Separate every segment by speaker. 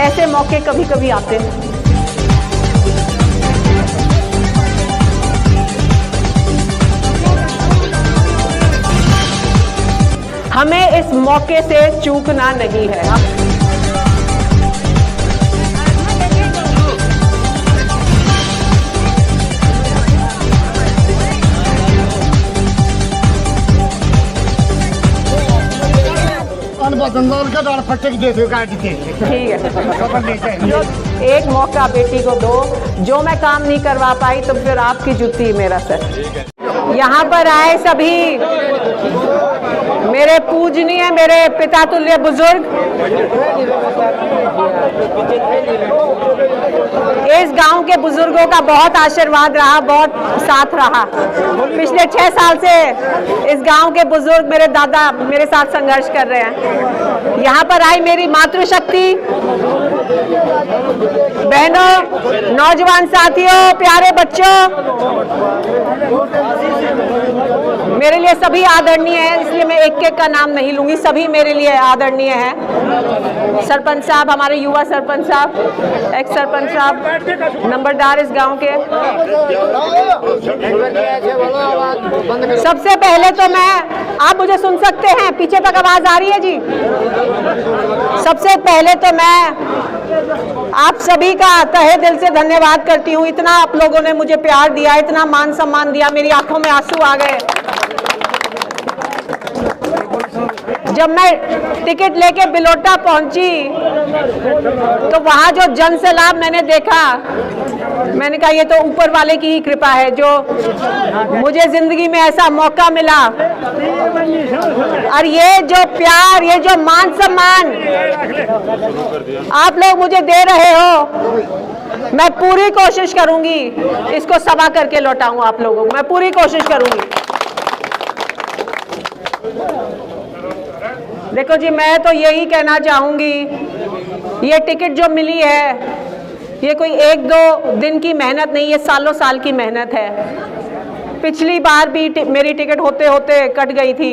Speaker 1: ऐसे मौके कभी कभी आते हैं। हमें इस मौके से चूकना नहीं है। ठीक है, एक मौका बेटी को दो, जो मैं काम नहीं करवा पाई तो फिर आपकी जुत्ती मेरा सर। यहाँ पर आए सभी मेरे पूजनीय, मेरे पिता तुल्य बुजुर्ग, इस गांव के बुजुर्गों का बहुत आशीर्वाद रहा, बहुत साथ रहा। पिछले 6 साल से इस गांव के बुजुर्ग, मेरे दादा मेरे साथ संघर्ष कर रहे हैं। यहाँ पर आई मेरी मातृशक्ति, बहनों, नौजवान साथियों, प्यारे बच्चों, मेरे लिए सभी आदरणीय है, इसलिए मैं एक एक का नाम नहीं लूंगी, सभी मेरे लिए आदरणीय है। सरपंच साहब, हमारे युवा सरपंच साहब, एक्स सरपंच साहब, नंबरदार इस गांव के। सबसे पहले तो मैं, आप मुझे सुन सकते हैं? पीछे तक आवाज आ रही है जी? सबसे पहले तो मैं आप सभी का तहे दिल से धन्यवाद करती हूँ। इतना आप लोगों ने मुझे प्यार दिया, इतना मान सम्मान दिया, मेरी आंखों में आंसू आ गए। जब मैं टिकट लेके बिलोटा पहुंची तो वहां जो जन सैलाब मैंने देखा, मैंने कहा ये तो ऊपर वाले की ही कृपा है जो मुझे जिंदगी में ऐसा मौका मिला। और ये जो प्यार, ये जो मान सम्मान आप लोग मुझे दे रहे हो, मैं पूरी कोशिश करूंगी इसको सवा करके लौटाऊं आप लोगों को, मैं पूरी कोशिश करूंगी। देखो जी, मैं तो यही कहना चाहूंगी, ये टिकट जो मिली है ये कोई 1-2 दिन की मेहनत नहीं, ये सालों साल की मेहनत है। पिछली बार भी मेरी टिकट होते होते कट गई थी,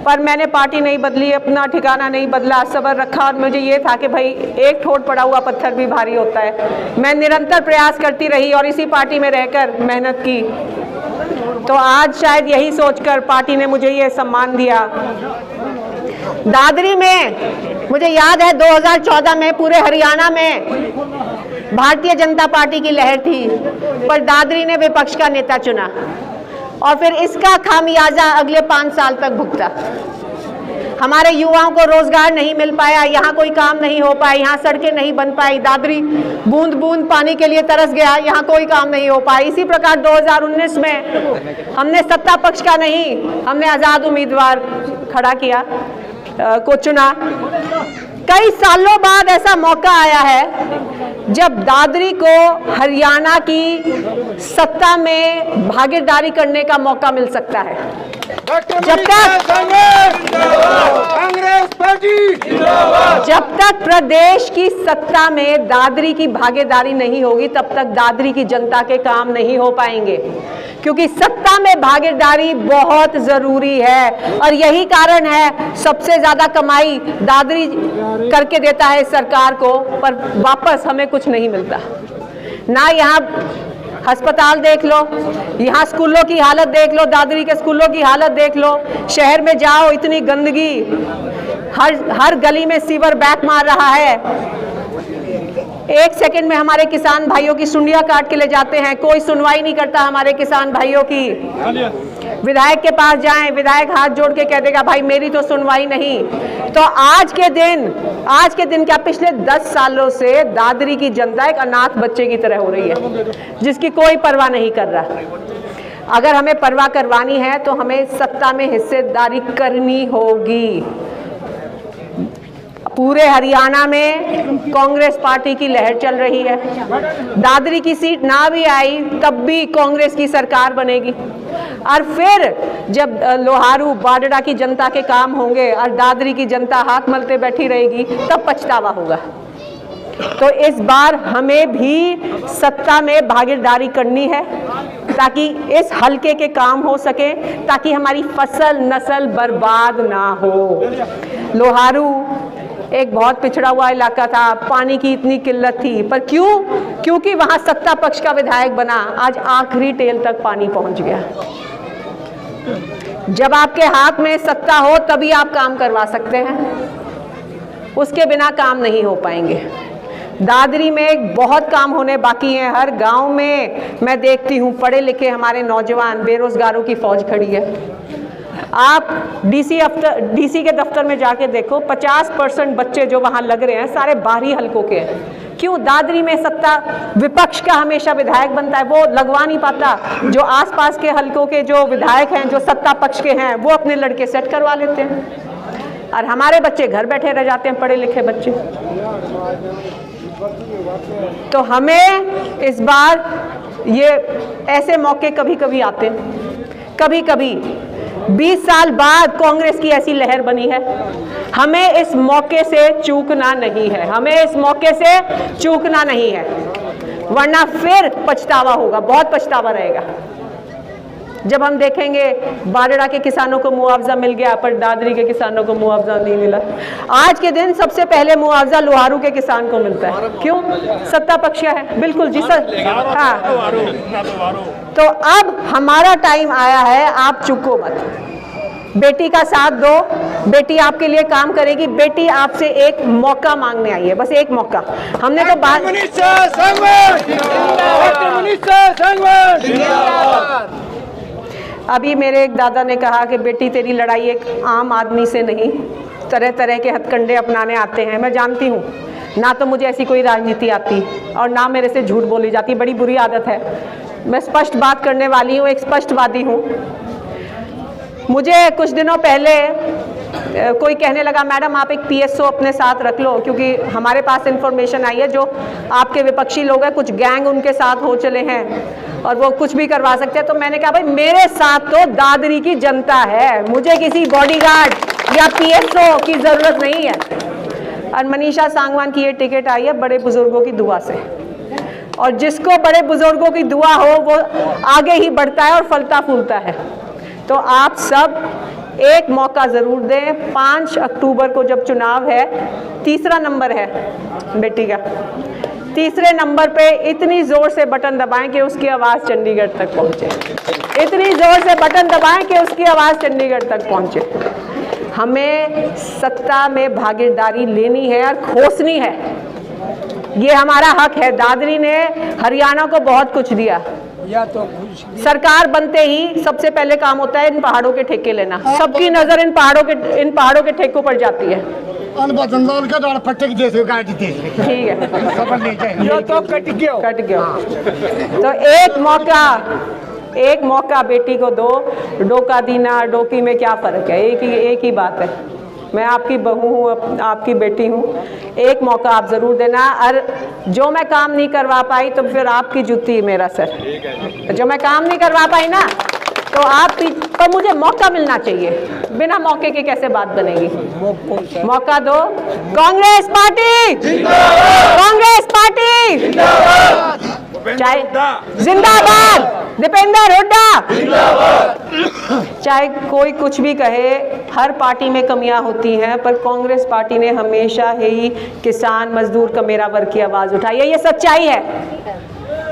Speaker 1: पर मैंने पार्टी नहीं बदली, अपना ठिकाना नहीं बदला, सब्र रखा। और मुझे ये था कि भाई एक ठोट पड़ा हुआ पत्थर भी भारी होता है। मैं निरंतर प्रयास करती रही और इसी पार्टी में रहकर मेहनत की, तो आज शायद यही सोचकर पार्टी ने मुझे ये सम्मान दिया। दादरी में मुझे याद है 2014 में पूरे हरियाणा में भारतीय जनता पार्टी की लहर थी, पर दादरी ने विपक्ष का नेता चुना और फिर इसका खामियाजा अगले 5 साल तक भुगता। हमारे युवाओं को रोजगार नहीं मिल पाया, यहाँ कोई काम नहीं हो पाया, यहाँ सड़कें नहीं बन पाई, दादरी बूंद बूंद पानी के लिए तरस गया, यहाँ कोई काम नहीं हो पाया। इसी प्रकार 2019 में हमने सत्ता पक्ष का नहीं, हमने आजाद उम्मीदवार खड़ा किया, को चुना। कई सालों बाद ऐसा मौका आया है जब दादरी को हरियाणा की सत्ता में भागीदारी करने का मौका मिल सकता है। जब तक प्रदेश की सत्ता में दादरी की भागीदारी नहीं होगी, तब तक दादरी की जनता के काम नहीं हो पाएंगे, क्योंकि सत्ता में भागीदारी बहुत जरूरी है। और यही कारण है सबसे ज्यादा कमाई दादरी करके देता है सरकार को, पर वापस हमें कुछ नहीं मिलता। ना यहाँ अस्पताल देख लो, यहाँ स्कूलों की हालत देख लो, दादरी के स्कूलों की हालत देख लो, शहर में जाओ इतनी गंदगी, हर गली में सीवर बैक मार रहा है। 1 सेकंड में हमारे किसान भाइयों की सुंडियां काट के ले जाते हैं, कोई सुनवाई नहीं करता हमारे किसान भाइयों की। विधायक के पास जाएं, विधायक हाथ जोड़ के कह देगा भाई मेरी तो सुनवाई नहीं। तो आज के दिन क्या, पिछले 10 सालों से दादरी की जनता एक अनाथ बच्चे की तरह हो रही है, जिसकी कोई परवाह नहीं कर रहा। अगर हमें परवाह करवानी है तो हमें सत्ता में हिस्सेदारी करनी होगी। पूरे हरियाणा में कांग्रेस पार्टी की लहर चल रही है। दादरी की सीट ना भी आई तब भी कांग्रेस की सरकार बनेगी, और फिर जब लोहारू बाडड़ा की जनता के काम होंगे और दादरी की जनता हाथ मलते बैठी रहेगी, तब पछतावा होगा। तो इस बार हमें भी सत्ता में भागीदारी करनी है ताकि इस हलके के काम हो सके, ताकि हमारी फसल नस्ल बर्बाद ना हो। लोहारू एक बहुत पिछड़ा हुआ इलाका था, पानी की इतनी किल्लत थी, पर क्यों? क्योंकि वहां सत्ता पक्ष का विधायक बना, आज आखिरी टेल तक पानी पहुंच गया। जब आपके हाथ में सत्ता हो तभी आप काम करवा सकते हैं, उसके बिना काम नहीं हो पाएंगे। दादरी में बहुत काम होने बाकी हैं। हर गांव में मैं देखती हूँ पढ़े लिखे हमारे नौजवान बेरोजगारों की फौज खड़ी है। आप डीसी के दफ्तर में जाके देखो, 50% बच्चे जो वहाँ लग रहे हैं सारे बाहरी हलकों के हैं। क्यों? दादरी में सत्ता विपक्ष का हमेशा विधायक बनता है, वो लगवा नहीं पाता। जो आसपास के हलकों के जो विधायक हैं, जो सत्ता पक्ष के हैं, वो अपने लड़के सेट करवा लेते हैं और हमारे बच्चे घर बैठे रह जाते हैं, पढ़े लिखे बच्चे। तो हमें इस बार ये ऐसे मौके कभी कभी आते हैं, कभी कभी 20 साल बाद कांग्रेस की ऐसी लहर बनी है। हमें इस मौके से चूकना नहीं है, हमें इस मौके से चूकना नहीं है, वरना फिर पछतावा होगा, बहुत पछतावा रहेगा। जब हम देखेंगे बारड़ा के किसानों को मुआवजा मिल गया पर दादरी के किसानों को मुआवजा नहीं मिला। आज के दिन सबसे पहले मुआवजा लोहारू के किसान को मिलता है। क्यों? सत्ता पक्ष है, बिल्कुल जी सर। हाँ, तो अब हमारा टाइम आया है, आप चुको मत, बेटी का साथ दो, बेटी आपके लिए काम करेगी। बेटी आपसे एक मौका मांगने आई है, बस एक मौका। हमने तो बात अभी मेरे एक दादा ने कहा कि बेटी तेरी लड़ाई एक आम आदमी से नहीं, तरह तरह के हथकंडे अपनाने आते हैं। मैं जानती हूँ, ना तो मुझे ऐसी कोई राजनीति आती और ना मेरे से झूठ बोली जाती, बड़ी बुरी आदत है। मैं स्पष्ट बात करने वाली हूँ, एक स्पष्टवादी हूँ। मुझे कुछ दिनों पहले कोई कहने लगा मैडम आप एक पीएसओ अपने साथ रख लो, क्योंकि हमारे पास इंफॉर्मेशन आई है जो आपके विपक्षी लोग हैं, कुछ गैंग उनके साथ हो चले हैं और वो कुछ भी करवा सकते हैं। तो मैंने कहा भाई मेरे साथ तो दादरी की जनता है, मुझे किसी बॉडीगार्ड या पीएसओ की जरूरत नहीं है। और मनीषा सांगवान की ये टिकट आई है बड़े बुजुर्गों की दुआ से, और जिसको बड़े बुजुर्गों की दुआ हो वो आगे ही बढ़ता है और फलता फूलता है। तो आप सब एक मौका जरूर दें। 5 अक्टूबर को जब चुनाव है, तीसरा नंबर है बेटी का, तीसरे नंबर पे इतनी जोर से बटन दबाएं कि उसकी आवाज चंडीगढ़ तक पहुंचे, इतनी जोर से बटन दबाएं कि उसकी आवाज चंडीगढ़ तक पहुंचे। हमें सत्ता में भागीदारी लेनी है और खोसनी है, ये हमारा हक है। दादरी ने हरियाणा को बहुत कुछ दिया, या तो सरकार बनते ही सबसे पहले काम होता है इन पहाड़ों के ठेके लेना। सबकी नजर इन पहाड़ों के ठेकों पर जाती है। ठीक है, तो कट गया। तो एक मौका बेटी को दो। डोका दीना डोकी में क्या फर्क है? एक ही बात है। मैं आपकी बहू हूँ, आपकी बेटी हूँ, एक मौका आप जरूर देना। और जो मैं काम नहीं करवा पाई तो फिर आपकी जूती मेरा सर। जो मैं काम नहीं करवा पाई ना तो पर मुझे मौका मिलना चाहिए, बिना मौके के कैसे बात बनेगी? मौका दो। कांग्रेस पार्टी कांग्रेस पार्टी चाहे जिंदाबाद, दीपेंद्र हुड्डा। चाहे कोई कुछ भी कहे, हर पार्टी में कमियां होती हैं, पर कांग्रेस पार्टी ने हमेशा ही किसान मजदूर कमेरा वर्ग की आवाज उठाई है। ये सच्चाई है।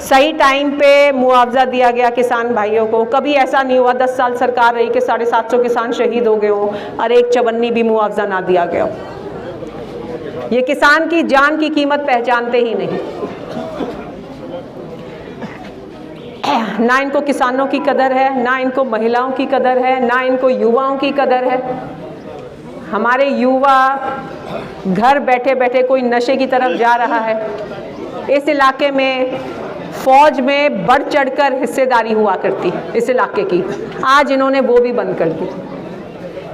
Speaker 1: सही टाइम पे मुआवजा दिया गया किसान भाइयों को। कभी ऐसा नहीं हुआ 10 साल सरकार रही कि 750 किसान शहीद हो गए हो और एक चवन्नी भी मुआवजा ना दिया गया हो। ये किसान की जान की कीमत पहचानते ही नहीं। ना इनको किसानों की कदर है, ना इनको महिलाओं की कदर है, ना इनको युवाओं की कदर है। हमारे युवा घर बैठे बैठे कोई नशे की तरफ जा रहा है। इस इलाके में फौज में बढ़ चढ़कर हिस्सेदारी हुआ करती इस इलाके की, आज इन्होंने वो भी बंद कर दी।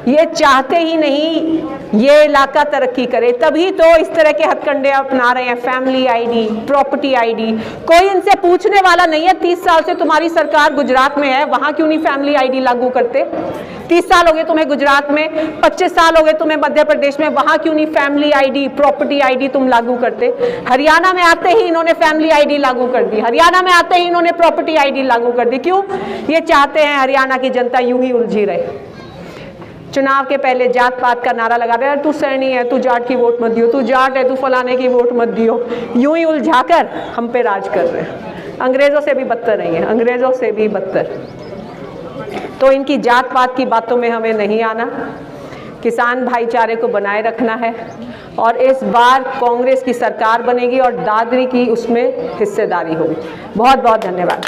Speaker 1: ये चाहते ही नहीं ये इलाका तरक्की करे, तभी तो इस तरह के हथकंडे अपना रहे हैं। फैमिली आईडी, प्रॉपर्टी आईडी, कोई इनसे पूछने वाला नहीं है 30 साल से तुम्हारी सरकार गुजरात में है, वहां क्यों नहीं फैमिली आईडी लागू करते? 30 साल हो गए तुम्हें गुजरात में, 25 साल हो गए तुम्हें मध्य प्रदेश में, वहां क्यों नहीं फैमिली आईडी, प्रॉपर्टी आईडी तुम लागू करते? हरियाणा में आते ही इन्होंने फैमिली आईडी लागू कर दी, हरियाणा में आते ही इन्होंने प्रॉपर्टी आईडी लागू कर दी। क्यों? ये चाहते हैं हरियाणा की जनता यूं ही उलझी रहे। चुनाव के पहले जात पात का नारा लगा रहे हैं, तू सैनी है, तू जाट की वोट मत दियो, तू जाट है, तू फलाने की वोट मत दियो, यूं ही उलझाकर हम पे राज कर रहे हैं। अंग्रेजों से भी बदतर नहीं है, अंग्रेजों से भी बदतर। तो इनकी जात पात की बातों में हमें नहीं आना, किसान भाईचारे को बनाए रखना है और इस बार कांग्रेस की सरकार बनेगी और दादरी की उसमें हिस्सेदारी होगी। बहुत बहुत धन्यवाद।